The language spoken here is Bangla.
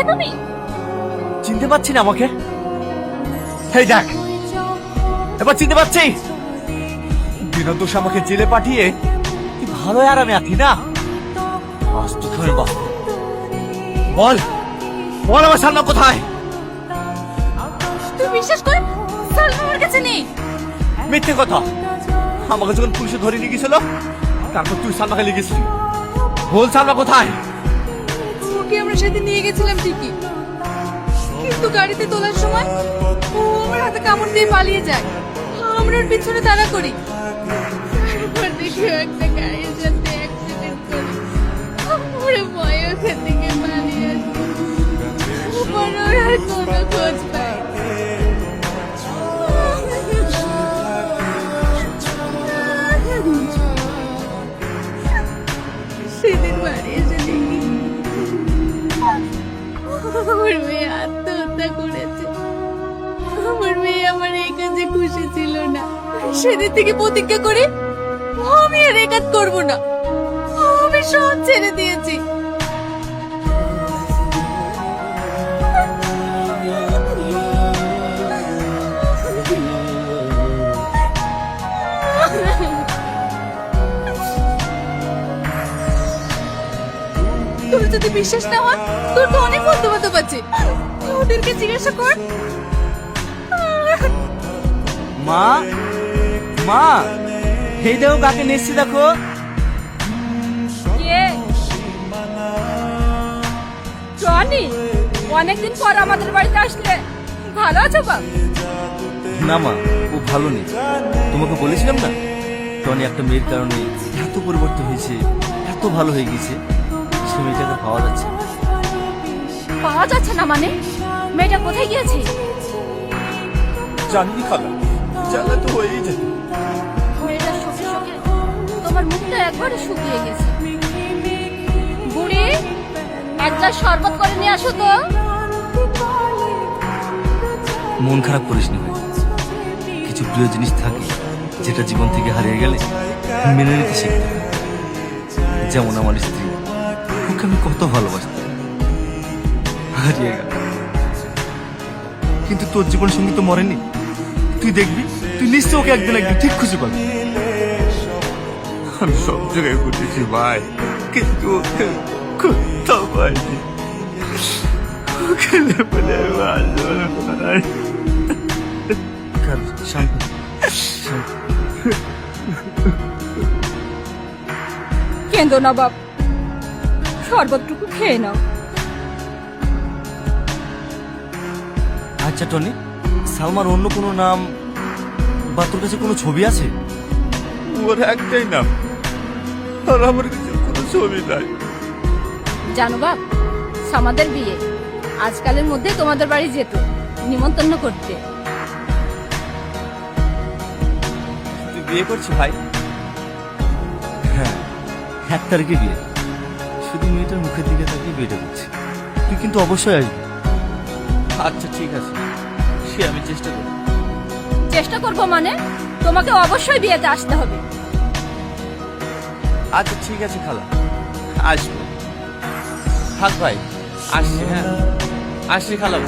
কে তুমি? চিনতে পারছি না আমাকে? এই দেখ, এবার চিনতে পারছি। বিনা দোষ আমাকে জেলে পাঠিয়ে তুই ভালো আরামে আছি না? আজ তুই খাবে বাপ। বল বল আমার সালমা কোথায়? তুই বিশ্বাস কর, সালমা আমার কাছে নেই। মিথ্যে কথা। আমাকে যখন পুলিশে ধরে নিয়ে গেছিল, তারপর তুই সালমাকে লিখেছিলি। বল সালমা কোথায়? ওকে আমরা সাথে নিয়ে গেছিলাম ঠিকই, কিন্তু গাড়িতে তোলার সময় ও আমার হাতে কামড় দিয়ে পালিয়ে যায়। আমরা ওর পিছনে তাড়া করি। তারপর দেখি ও একটা গাড়ির সাথে অ্যাক্সিডেন্ট করে আমরা ভয়ে ওখান থেকে পালিয়ে আসি। তারপর ওর আর কোনো খোঁজ পাই না। সেদিন বাড়ি এসে দেখি আমার মেয়ে আত্মহত্যা করেছে। আমার মেয়ে আমার এই কাজে খুশি ছিল না। সেদিন থেকে প্রতিজ্ঞা করি আমি আর এই কাজ করবো না। আমি সব ছেড়ে দিয়েছি। তোর যদি বিশ্বাস না হয়, তোর তো অনেক বন্ধু বান্ধব আছে, ওদেরকে জিজ্ঞাসা কর। মা, মা, এই দেখো কাকে নেছি দেখো। কে? টনি, অনেকদিন পর আমাদের বাড়িতে আসলে। ভালো আছো বাপ? না মা, ও ভালো নেই। তোমাকে বলেছিলাম না, টনি একটা মেয়ের কারণে এত পরিবর্তন হয়েছে, এত ভালো হয়ে গেছে। সে মেয়েটাকে পাওয়া যাচ্ছে না। পাওয়া যাচ্ছে না মানে? মেয়েটা কোথায় গিয়েছে? জানি খালা, জানা তো হয়েই যায়। মেয়েটার শোকে শোকে তোমার মুখটা একবারে শুকিয়ে গেছে। বুড়ি, এক গ্লাস শরবত করে নিয়ে আসো তো। মন খারাপ করিস না ভাই। কিছু প্রিয় জিনিস থাকে যেটা জীবন থেকে হারিয়ে গেলে মেনে নিতে শিখতে হয়। যেমন আমার স্ত্রী, ওকে আমি কত ভালোবাসতাম, হারিয়ে গেল। কিন্তু তোর জীবন সঙ্গী তো মরেনি। তুই দেখবি, তুই নিশ্চয় ওকে একদিন একদিন ঠিক খুশি পাবি। আমি সব জায়গায় খুঁজেছি ভাই, কিন্তু ওকে কোথাও পাইনি। ওকে বলে শান্ত শান্ত। কেঁদো না বাপ, শরবতটুকু খেয়ে নাও। আচ্ছা টনি, সালমার অন্য কোনো নাম বা তোর কাছে কোনো ছবি আছে? ওর একটাই নাম, আর আমার কাছে কোনো ছবি নাই। জানো বাপ, আমাদের বিয়ে আজকালের মধ্যে তোমাদের বাড়ি যেত নিমন্ত্রণ করতে। তুই বিয়ে করছিস ভাই? হ্যাঁ, 1 তারিখে বিয়ে। শুধু মেয়েটার মুখের দিকে তাকিয়ে বিয়েটা করছি। তুই কিন্তু অবশ্যই আসবি। আচ্ছা ঠিক আছে, সে আমি চেষ্টা করব। চেষ্টা করবো মানে? তোমাকে অবশ্যই বিয়েতে আসতে হবে। আচ্ছা ঠিক আছে খালা, আসবো। থাক ভাই, আসছি। হ্যাঁ আসছি খালা।